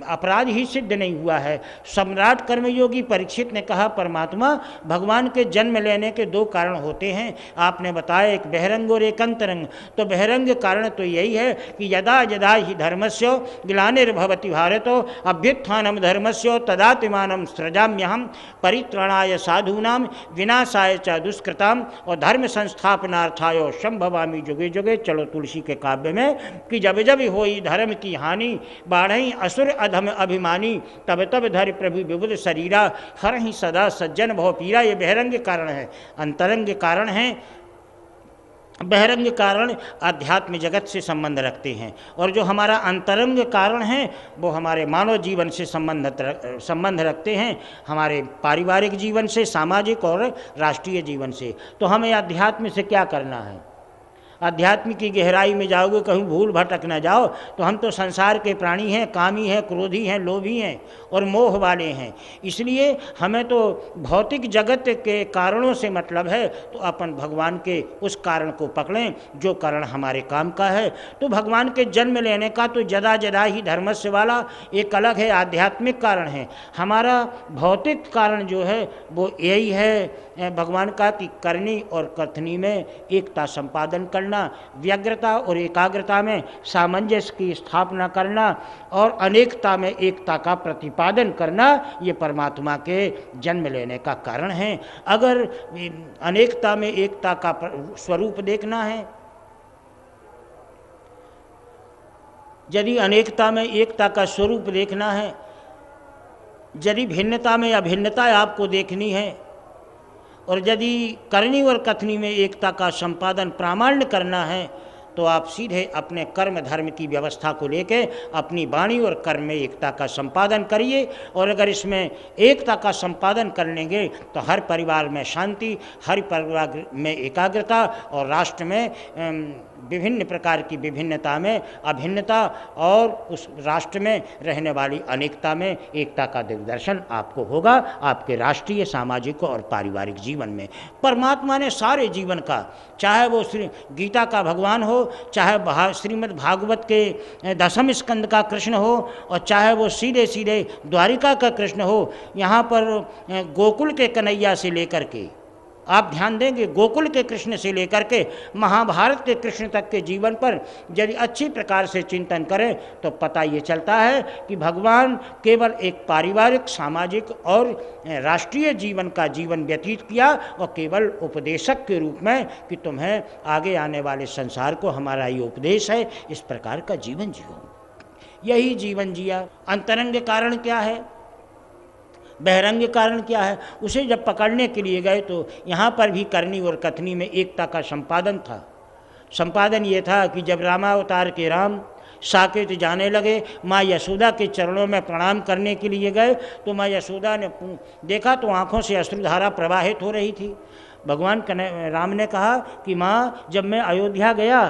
A: अपराध ही सिद्ध नहीं हुआ है। सम्राट कर्मयोगी परीक्षित ने कहा परमात्मा भगवान जन्म लेने के दो कारण होते हैं। आपने बताया एक बहिरंग और एक अंतरंग। तो बहिरंग कारण तो यही है कि यदा यदा ही धर्मस्य ग्लानिर्भवति भारतो अभ्युत्थानम धर्मस्य तदात्मानं सृजाम्यहम् परित्राणाय साधूनां विनाशाय च दुष्कृताम और धर्म संस्थापनार्थाय संभवामि जुगे जुगे। चलो तुलसी के काव्य में कि जब जब होई धर्म की हानि, बाढ़ई असुर अधम अभिमानी, तब तब धरि प्रभु विबुध शरीरा, हर ही सदा सज्जन भव पीरा। ये बहिरंग कारण है। अंतरंग कारण है, बहिरंग कारण आध्यात्म जगत से संबंध रखते हैं। और जो हमारा अंतरंग कारण है वो हमारे मानव जीवन से संबंध रखते हैं, हमारे पारिवारिक जीवन से, सामाजिक और राष्ट्रीय जीवन से। तो हमें आध्यात्म से क्या करना है? अध्यात्म की गहराई में जाओगे, कहीं भूल भटक न जाओ। तो हम तो संसार के प्राणी हैं, कामी हैं, क्रोधी हैं, लोभी हैं और मोह वाले हैं। इसलिए हमें तो भौतिक जगत के कारणों से मतलब है। तो अपन भगवान के उस कारण को पकड़ें जो कारण हमारे काम का है। तो भगवान के जन्म लेने का तो जदा जदा ही धर्मस्य वाला एक अलग है, आध्यात्मिक कारण है। हमारा भौतिक कारण जो है वो यही है भगवान का कि करनी और कथनी में एकता संपादन करना, व्यग्रता और एकाग्रता में सामंजस्य की स्थापना करना और अनेकता में एकता का प्रतिपादन करना, ये परमात्मा के जन्म लेने का कारण है। अगर अनेकता में एकता का स्वरूप देखना है, यदि अनेकता में एकता का स्वरूप देखना है, यदि भिन्नता में अभिन्नता आपको देखनी है, और यदि करनी और कथनी में एकता का संपादन प्रामाण्य करना है, तो आप सीधे अपने कर्म धर्म की व्यवस्था को लेके अपनी वाणी और कर्म में एकता का संपादन करिए। और अगर इसमें एकता का संपादन कर लेंगे तो हर परिवार में शांति, हर परिवार में एकाग्रता और राष्ट्र में विभिन्न प्रकार की विभिन्नता में अभिन्नता और उस राष्ट्र में रहने वाली अनेकता में एकता का दिग्दर्शन आपको होगा आपके राष्ट्रीय, सामाजिक और पारिवारिक जीवन में। परमात्मा ने सारे जीवन का, चाहे वो श्री गीता का भगवान हो, चाहे श्रीमद् भागवत के दशम स्कंद का कृष्ण हो, और चाहे वो सीधे सीधे द्वारिका का कृष्ण हो, यहाँ पर गोकुल के कन्हैया से लेकर के, आप ध्यान देंगे, गोकुल के कृष्ण से लेकर के महाभारत के कृष्ण तक के जीवन पर यदि अच्छी प्रकार से चिंतन करें तो पता ये चलता है कि भगवान केवल एक पारिवारिक, सामाजिक और राष्ट्रीय जीवन का जीवन व्यतीत किया और केवल उपदेशक के रूप में कि तुम्हें आगे आने वाले संसार को हमारा ये उपदेश है, इस प्रकार का जीवन जियो। यही जीवन जिया। अंतरंग कारण क्या है? बहिरंग कारण क्या है? उसे जब पकड़ने के लिए गए तो यहाँ पर भी करनी और कथनी में एकता का संपादन था। संपादन ये था कि जब रामावतार के राम साकेत जाने लगे, माँ यशोदा के चरणों में प्रणाम करने के लिए गए तो माँ यशोदा ने देखा तो आँखों से अश्रुधारा प्रवाहित हो रही थी। भगवान राम ने कहा कि माँ, जब मैं अयोध्या गया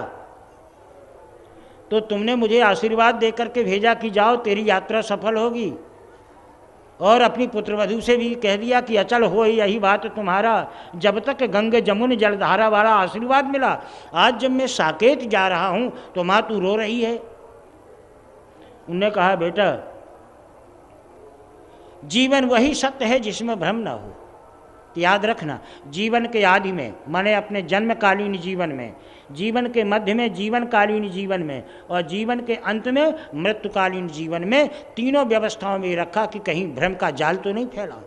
A: तो तुमने मुझे आशीर्वाद दे करके भेजा कि जाओ तेरी यात्रा सफल होगी, और अपनी पुत्रवधू से भी कह दिया कि अचल हो यही बात तुम्हारा, जब तक गंगे जमुन जलधारा वाला आशीर्वाद मिला। आज जब मैं साकेत जा रहा हूँ तो माँ तू रो रही है। उन्होंने कहा बेटा, जीवन वही सत्य है जिसमें भ्रम ना हो। याद रखना, जीवन के आदि में माने अपने जन्मकालीन जीवन में, जीवन के मध्य में जीवनकालीन जीवन में, और जीवन के अंत में मृत्युकालीन जीवन में, तीनों व्यवस्थाओं में रखा कि कहीं भ्रम का जाल तो नहीं फैला।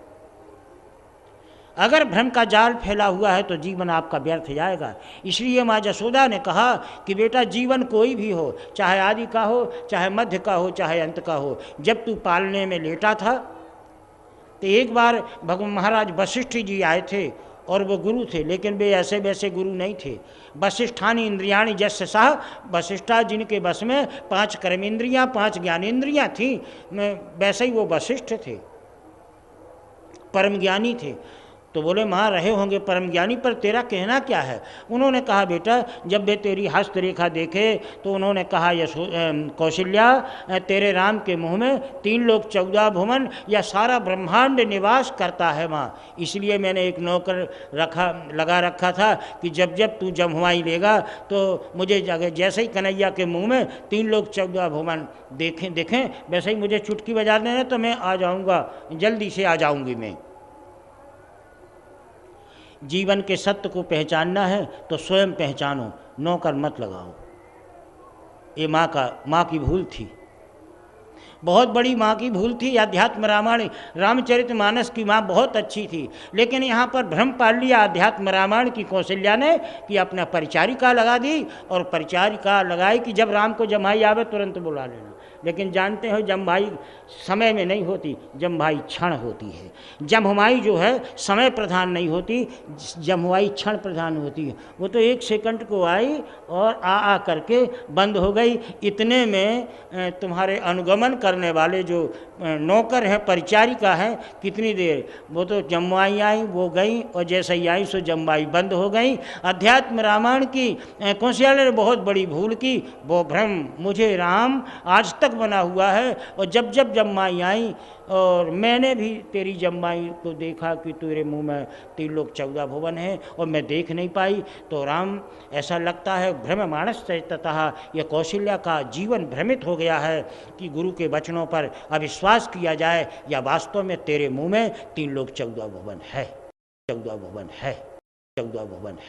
A: अगर भ्रम का जाल फैला हुआ है तो जीवन आपका व्यर्थ जाएगा। इसलिए माँ यशोदा ने कहा कि बेटा, जीवन कोई भी हो, चाहे आदि का हो, चाहे मध्य का हो, चाहे अंत का हो, जब तू पालने में लेटा था तो एक बार भगवान महाराज वशिष्ठ जी आए थे, और वो गुरु थे, लेकिन वे ऐसे वैसे गुरु नहीं थे। वशिष्ठानि इंद्रियाणि यस्य सः, वशिष्ठा जिनके बस में 5 कर्मेंद्रियाँ 5 ज्ञानेंद्रियाँ थीं, वैसे ही वो वशिष्ठ थे, परम ज्ञानी थे। तो बोले माँ रहे होंगे परम ज्ञानी, पर तेरा कहना क्या है? उन्होंने कहा बेटा, जब वे तेरी हस्तरेखा देखे तो उन्होंने कहा कौशल्या, तेरे राम के मुँह में 3 लोक 14 भुवन या सारा ब्रह्मांड निवास करता है माँ। इसलिए मैंने एक नौकर लगा रखा था कि जब जब तू जम्हुआई लेगा तो मुझे जैसे ही कन्हैया के मुँह में 3 लोक 14 भुवन देखें वैसे ही मुझे चुटकी बजा देना, तो मैं आ जाऊँगा, जल्दी से आ जाऊँगी मैं। जीवन के सत्य को पहचानना है तो स्वयं पहचानो, नौकर मत लगाओ। ये माँ की भूल थी, बहुत बड़ी माँ की भूल थी। अध्यात्म रामायण रामचरितमानस की माँ बहुत अच्छी थी, लेकिन यहाँ पर भ्रम पाल लिया अध्यात्म रामायण की कौशल्या ने कि अपना परिचारिका लगा दी, और परिचारिका लगाई कि जब राम को जमाई आवे तुरंत बुला लेना। लेकिन जानते हो जमभाई समय में नहीं होती, जमभाई क्षण होती है। जमहुमाई जो है समय प्रधान नहीं होती, जमहुआई क्षण प्रधान होती है। वो तो 1 सेकंड को आई और आ करके बंद हो गई। इतने में तुम्हारे अनुगमन करने वाले जो नौकर हैं, परिचारिका हैं, कितनी देर, वो तो जमवाई आई, वो गई, और जैसे ही आई सो जमवाई बंद हो गई। अध्यात्म रामायण की कौशल्या ने बहुत बड़ी भूल की, वो भ्रम मुझे राम आज तक बना हुआ है। और जब जब जम्माई आई, और मैंने भी तेरी जम्माई को देखा कि तेरे मुंह में 3 लोक 14 भुवन हैं, और मैं देख नहीं पाई, तो राम ऐसा लगता है भ्रम मानस ततः यह कौशल्या का जीवन भ्रमित हो गया है कि गुरु के वचनों पर अविश्वास किया जाए, या वास्तव में तेरे मुंह में 3 लोक 14 भुवन है, 14 भुवन है, 14 भुवन है।